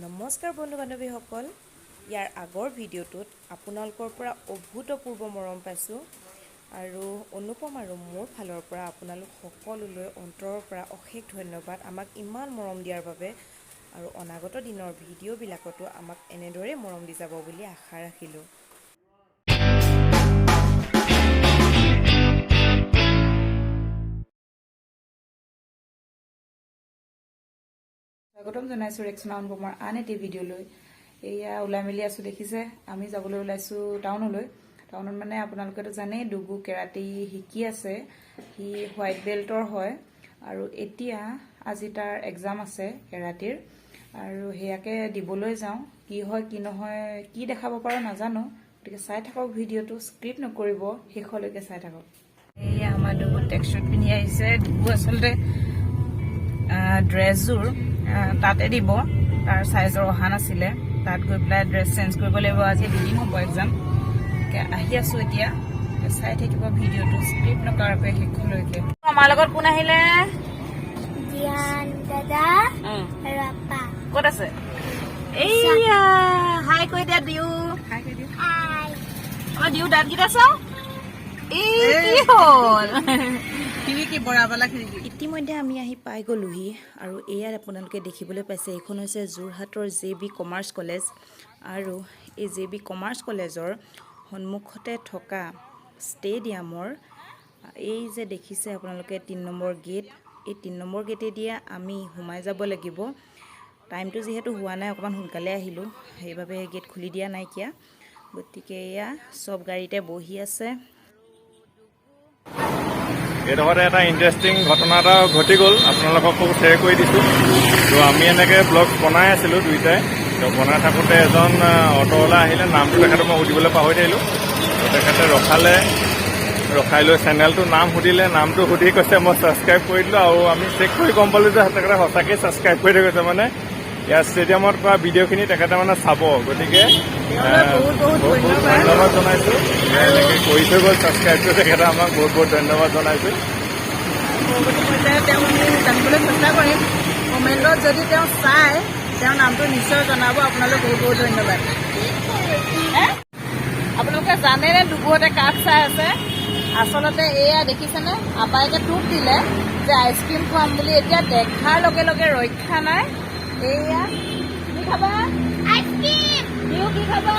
নমস্কাৰ বন্ধু বান্ধৱীসকল ইয়াৰ আগৰ ভিডিঅ'টোত আপোনালোকৰ পৰা অভূতপূৰ্ব মৰম পাইছোঁ আৰু অনুপম আৰু মোৰ ফালৰ পৰা আপোনালোক সকলোলৈ অন্তৰৰ পৰা অশেষ ধন্যবাদ আমাক ইমান মৰম দিয়াৰ বাবে আৰু অনাগত দিনৰ ভিডিঅ'বিলাকতো আমাক এনেদৰে মৰম দি যাব বুলি আশা ৰাখিলোঁ। স্বাগতম জনাইছো ৰেক্সনা অনুপমৰ আন এটি ভিডিঅ'লৈ। এয়া ওলাই মেলি আছো, দেখিছে আমি যাবলৈ ওলাইছো টাউনলৈ। টাউনত মানে আপোনালোকেতো জানেই ডুগু কেৰাটী শিকি আছে, সি হোৱাইট বেল্টৰ হয় আৰু এতিয়া আজি তাৰ এক্সাম আছে কেৰাটীৰ আৰু সেয়াকে দিবলৈ যাওঁ। কি হয় কি নহয় কি দেখাব পাৰো নাজানো, গতিকে চাই থাকক ভিডিঅ'টো, স্ক্ৰিপ্ট নকৰিব, শেষলৈকে চাই থাকক। এয়া আমাৰ ডুগু টেক্সট পিন্ধি আহিছে। ডুগু আচলতে ড্ৰেছযোৰ তাতে দিব, তাৰ চাইজৰ অহা নাছিলে, তাত গৈ পেলাই ড্ৰেছ চেঞ্জ কৰিব লাগিব। আজি দিম হ'ব এক্সাম, আহি আছো এতিয়া, চাই থাকিব ভিডিঅ'টো স্ক্ৰিপ্ট নকৰাকৈ শেষলৈকে। আমাৰ লগত কোন আহিলে? দাদা ক'ত আছে? এইয়া হাই কৈ দিয়া দিও, হাই কৈ দিও। আমাৰ দিও দাঁতকেইটা চাও, কি হ'ল? ইতিমধ্যে আমি আহি পাই গ'লোহি আৰু এয়াত আপোনালোকে দেখিবলৈ পাইছে এইখন হৈছে যোৰহাটৰ JB কমাৰ্চ কলেজ আৰু এই JB কমাৰ্চ কলেজৰ সন্মুখতে থকা ষ্টেডিয়ামৰ এই যে দেখিছে আপোনালোকে ৩ নম্বৰ গেট, এই ৩ নম্বৰ গেটেদিয়ে আমি সোমাই যাব লাগিব। টাইমটো যিহেতু হোৱা নাই, অকণমান সোনকালে আহিলোঁ, সেইবাবে গেট খুলি দিয়া নাইকিয়া। গতিকে এয়া চব গাড়ীতে বহি আছে। এইডোখৰতে এটা ইণ্টাৰেষ্টিং ঘটনা এটা ঘটি গ'ল, আপোনালোককো শ্বেয়াৰ কৰি দিছোঁ। তো আমি এনেকৈ ব্লগ বনাই আছিলোঁ দুইটাই, তো বনাই থাকোঁতে এজন অটোৱালা আহিলে, নামটো তেখেতক মই সুধিবলৈ পাহৰি থাকিলোঁ। তো তেখেতে ৰখাই লৈ চেনেলটোৰ নাম সুধিলে, নামটো সুধি কৈছে মই ছাবস্ক্ৰাইব কৰি দিলোঁ আৰু আমি চেক কৰি গম পালোঁ যে তেখেতে সঁচাকৈ ছাবস্ক্ৰাইব কৰি গৈছে, মানে ইয়াৰ ষ্টেডিয়ামত কৰা ভিডিঅ'খিনি তেখেতে মানে চাব। গতিকে বহুত ধন্যবাদ জনাইছোঁ, এনেকৈ কৰি থৈ গ'ল ছাবস্ক্ৰাইবটো, তেখেতে আমাক বহুত ধন্যবাদ জনাইছোঁ। তেওঁ জানিবলৈ চেষ্টা কৰিম, কমেণ্টত যদি তেওঁ চায় তেওঁৰ নামটো নিশ্চয় জনাব। আপোনালোক বহুত ধন্যবাদ। আপোনালোকে জানেনে ডুগুহঁতে কাক চাই আছে? আচলতে এয়া দেখিছেনে, আপায়েকে টোপ দিলে যে আইচক্ৰীম খুৱাম বুলি, এতিয়া দেখাৰ লগে লগে ৰক্ষা নাই। এয়া কি খাবা? আইচক্ৰীম। কি খাবা?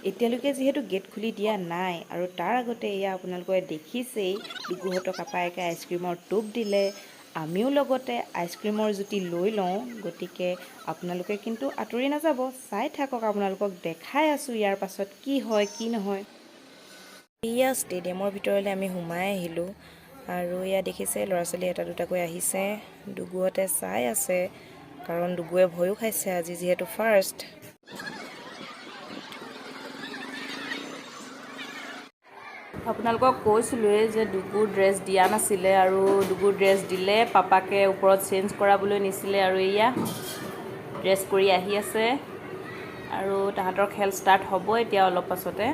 এতিয়ালৈকে যিহেতু গেট খুলি দিয়া নাই আৰু তাৰ আগতে এয়া আপোনালোকে দেখিছেই ডুগুহঁতক আপায়েকে আইচক্ৰীমৰ টোপ দিলে, আমিও লগতে আইচক্ৰীমৰ জুতি লৈ লওঁ। গতিকে আপোনালোকে কিন্তু আঁতৰি নাযাব, চাই থাকক, আপোনালোকক দেখাই আছোঁ ইয়াৰ পাছত কি হয় কি নহয়। এয়া ষ্টেডিয়ামৰ ভিতৰলৈ আমি সোমাই আহিলোঁ আৰু এয়া দেখিছে ল'ৰা ছোৱালী এটা দুটাকৈ আহিছে, ডুগুহঁতে চাই আছে কাৰণ ডুগুৱে ভয়ো খাইছে আজি যিহেতু ফাৰ্ষ্ট। আপোনালোকক কৈছিলোঁৱেই যে ডুগুৰ ড্ৰেছ দিয়া নাছিলে আৰু ডুগুৰ ড্ৰেছ দিলে, পাপাকে ওপৰত চেঞ্জ কৰাবলৈ নিছিলে আৰু এয়া ড্ৰেছ কৰি আহি আছে আৰু তাহাঁতৰ খেল ষ্টাৰ্ট হ'ব এতিয়া অলপ পাছতে।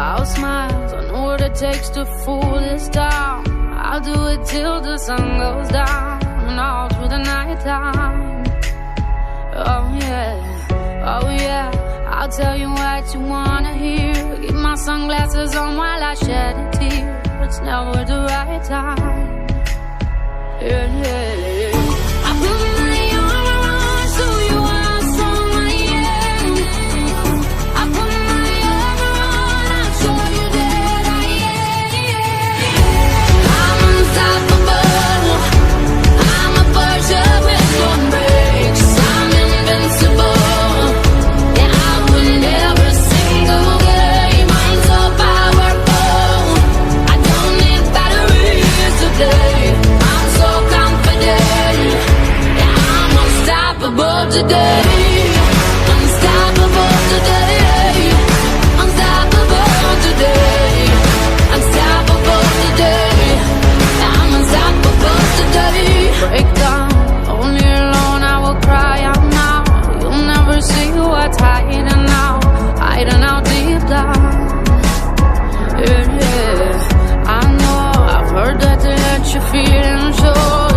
I'll smile, I know what it takes to fool this town. I'll do it till the sun goes down and all through the night time. Oh yeah, I'll tell you what you wanna hear. Keep my sunglasses on while I shed a tear. It's never the right time. Yeah. I put my arm around so you are someone, yeah. I put my arm around, I'll show you that I am. I'm unstoppable. I'm a virgin with no brakes. I'm invincible. Yeah, I win every single game. I'm so powerful. I don't need batteries today. I'm so confident. Yeah, I'm unstoppable today. Unstoppable today. Unstoppable today. Unstoppable today. I'm unstoppable today. Break down, only alone I will cry out now. You'll never see what's hiding out deep down. Yeah, I know I've heard that they let you feel and show.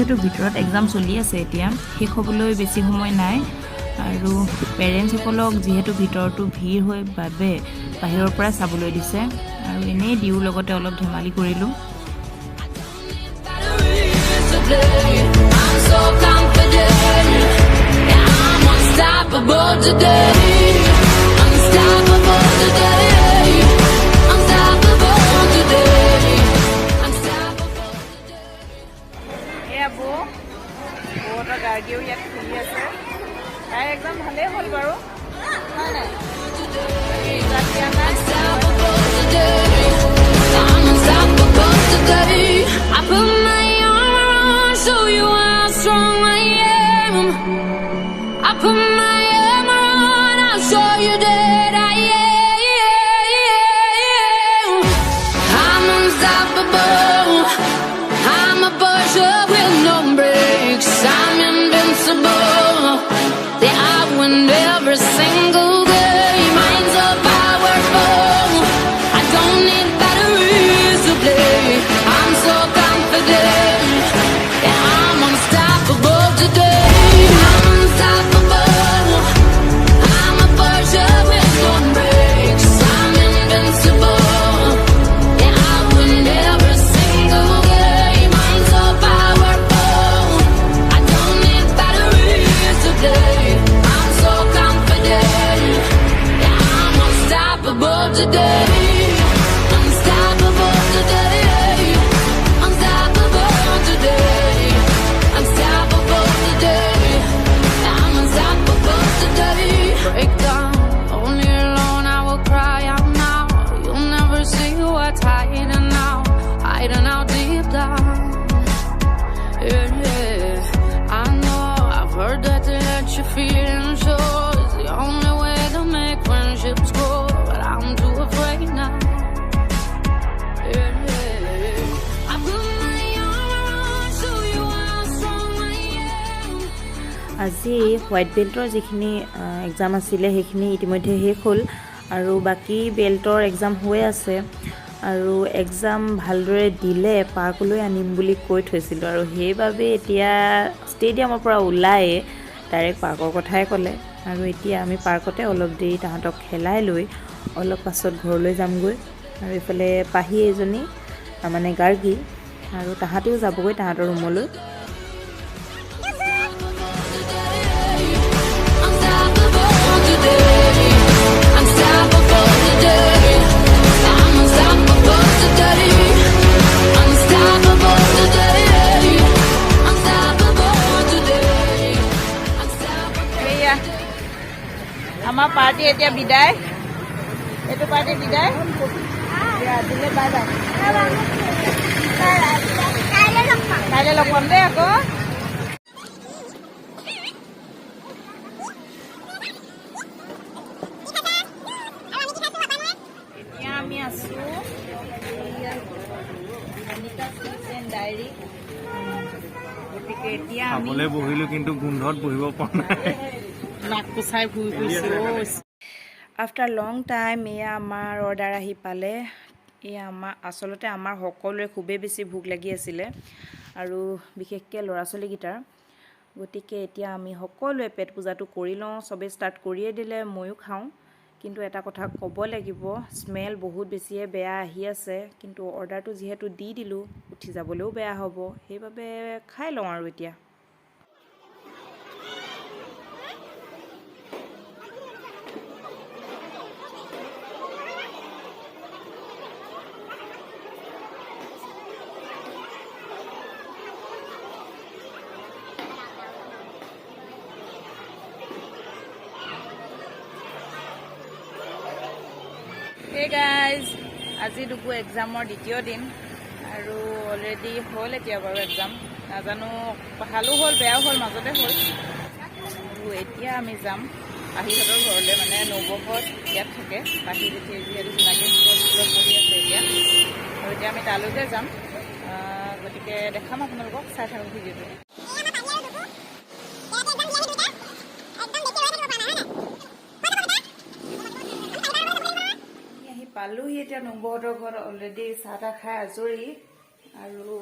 যিহেতু ভিতৰত exam চলি আছে এতিয়া শেষ হ'বলৈ বেছি সময় নাই আৰু পেৰেণ্টছসকলক যিহেতু ভিতৰতো ভিৰ হৈ বাবে বাহিৰৰ পৰা চাবলৈ দিছে আৰু এনেই দিও লগতে অলপ ধেমালি কৰিলোঁ I'm so confident, yeah, I'm unstoppable today. Unstoppable today. Unstoppable today. Unstoppable today. এয়া বৌহঁতৰ গাৰ্গীও ইয়াত খেলি আছে তাইৰ একদম ভালেই হ'ল বাৰু হয় নাই ৰিজাল্ট দিয়া নাই Unstoppable today. I'm unstoppable today. I put my armor on, show you how strong I am. I put my armor on, I'll show you that I am. I'm unstoppable. I'm a Porsche with no brakes. I'm invincible. Yeah, I win every single game. Mine's so powerful. I don't need batteries to play. I'm so confident. Yeah, I'm unstoppable today. I'm unstoppable. I'm a Porsche with no brakes. I'm invincible. Yeah, I win every single game. Mine's so powerful. I don't need batteries to play. I'm so confident. Yeah, I'm unstoppable today. Unstoppable today. Unstoppable today. Unstoppable today. I'm unstoppable today. Break down, only alone I will cry out now. You'll never see what's hiding out deep down. Yeah, yeah. I know I've heard that to let you feel unsure is the only way to make friendships grow, but I'm too afraid now. Yeah, yeah. I put my armor on, show you how strong I am. আজি white বেল্টৰ যিখিনি exam আছিলে সেইখিনি ইতিমধ্যে শেষ হ'ল আৰু বাকী বেল্টৰ exam হৈ আছে আৰু এক্সাম ভালদৰে দিলে পাৰ্কলৈ আনিম বুলি কৈ থৈছিলোঁ আৰু সেইবাবে এতিয়া ষ্টেডিয়ামৰ পৰা ওলাই ডাইৰেক্ট পাৰ্কৰ কথাই ক'লে আৰু এতিয়া আমি পাৰ্কতে অলপ দেৰি তাহাঁতক খেলাই লৈ অলপ পাছত ঘৰলৈ যামগৈ আৰু এইফালে পাহী এজনী মানে গাৰ্গী আৰু তাহাঁতেও যাবগৈ তাহাঁতৰ ৰুমলৈ Unstoppable today. Unstoppable today. I'm unstoppable today. Unstoppable today. Unstoppable today. Unstoppable. এয়া আমাৰ পাৰ্টি এতিয়া বিদায় এইটো পাৰ্টি বিদায় আজিলৈ বাই বাই কাইলৈ লগ পাম দেই আকৌ এতিয়া আমি আছোঁ ডায়েৰী গতিকে এতিয়া আমি খাবলৈ বহিলোঁ কিন্তু গোন্ধত বহিব পৰা নাই নাক কোচাই ঘূৰি ফুৰিছোঁ আফটাৰ লং টাইম এয়া আমাৰ অৰ্ডাৰ আহি পালে এয়া আচলতে আমাৰ সকলোৰে খুবেই বেছি ভোক লাগি আছিলে আৰু বিশেষকৈ ল'ৰা ছোৱালীকেইটাৰ গতিকে এতিয়া আমি সকলোৱে পেট পূজাটো কৰি লওঁ চবেই ষ্টাৰ্ট কৰিয়ে দিলে ময়ো খাওঁ কিন্তু এটা কথা ক'ব লাগিব স্মেল বহুত বেছিয়ে বেয়া আহি আছে কিন্তু অৰ্ডাৰটো যিহেতু দি দিলোঁ উঠি যাবলৈও বেয়া হ'ব সেইবাবে খাই লওঁ আৰু এতিয়া Hey guys, আজি দুপু এক্সামৰ দ্বিতীয় দিন আৰু অলৰেডি হ'ল এতিয়া বাৰু এক্সাম নাজানো ভালো হ'ল বেয়াও হ'ল মাজতে হ'ল আৰু এতিয়া আমি যাম পাহিহঁতৰ ঘৰলৈ মানে নৱহঁত ইয়াত থাকে পাহি যেতিয়া যিহেতু চিনাকি স্কুলত পঢ়ি আছে এতিয়া আৰু এতিয়া আমি তালৈকে যাম গতিকে দেখাম আপোনালোকক চাই থাকক ভিডিঅ'টো পালোহি এতিয়া নবহঁতৰ ঘৰত অলৰেডি চাহ তাহ খাই আজৰি আৰু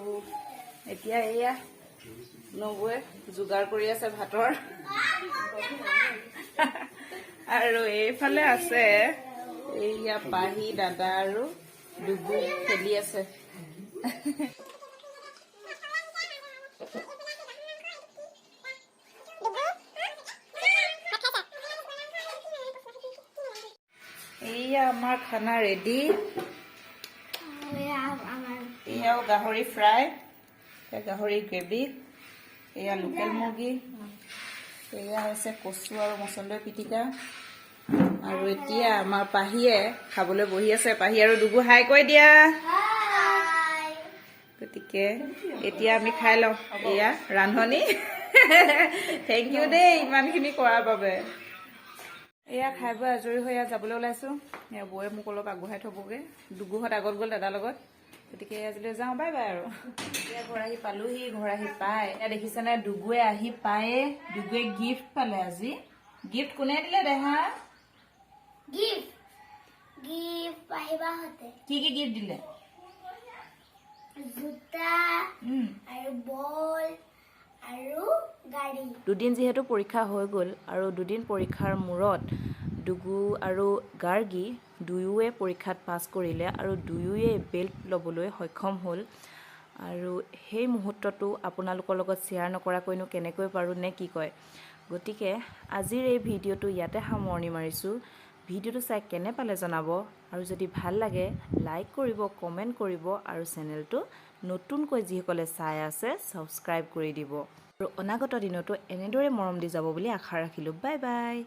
এতিয়া এয়া নবৌৱে যোগাৰ কৰি আছে ভাতৰ আৰু এইফালে আছে এইয়া পাহি দাদা আৰু ডুগু খেলি আছে। এইয়া আমাৰ খানা ৰেডি। এয়াও গাহৰি ফ্ৰাই, এয়া গাহৰি গ্ৰেভি, এয়া লোকেল মুৰ্গী, এয়া হৈছে কচু আৰু মচন্দৈ পিটিকা। আৰু এতিয়া আমাৰ পাহিয়ে খাবলৈ বহি আছে। পাহি আৰু ডুগু হাই কৈ দিয়া। গতিকে এতিয়া আমি খাই লওঁ। এয়া ৰান্ধনি থেংক ইউ দেই ইমানখিনি কৰাৰ বাবে। এয়া খাই বৈ আজৰি হৈ যাবলৈ ওলাইছোঁ। এয়া বৌয়ে মোক অলপ আগবঢ়াই থ'বগৈ। ডুগুহঁত আগত গ'ল দাদাৰ লগত। গতিকে আজিলৈ যাওঁ, বাই বাই আৰু। এতিয়া ঘৰ আহি পালোহি। ঘৰ আহি পাই এয়া দেখিছেনে ডুগুৱে আহি পায়ে ডুগুৱে গিফ্ট পালে আজি। গিফ্ট কোনে দিলে দেহা? কি কি গিফ্ট দিলে? জোতা আৰু বল আৰু গাড়ী। দুদিন যিহেতু পৰীক্ষা হৈ গ'ল আৰু দুদিন পৰীক্ষাৰ মূৰত ডুগু আৰু গাৰ্গী দুয়োৱে পৰীক্ষাত পাছ কৰিলে আৰু দুয়োৱে বেল্ট ল'বলৈ সক্ষম হ'ল। আৰু সেই মুহূৰ্তটো আপোনালোকৰ লগত শ্বেয়াৰ নকৰাকৈনো কেনেকৈ পাৰোঁ নে কি কয়। গতিকে আজিৰ এই ভিডিঅ'টো ইয়াতে সামৰণি মাৰিছোঁ। ভিডিঅ'টো চাই কেনে পালে জনাব আৰু যদি ভাল লাগে লাইক কৰিব, কমেণ্ট কৰিব আৰু চেনেলটো নতুনকৈ যিসকলে চাই আছে ছাবস্ক্ৰাইব কৰি দিব। আৰু অনাগত দিনতো এনেদৰে মৰম দি যাব বুলি আশা ৰাখিলোঁ। Bye bye.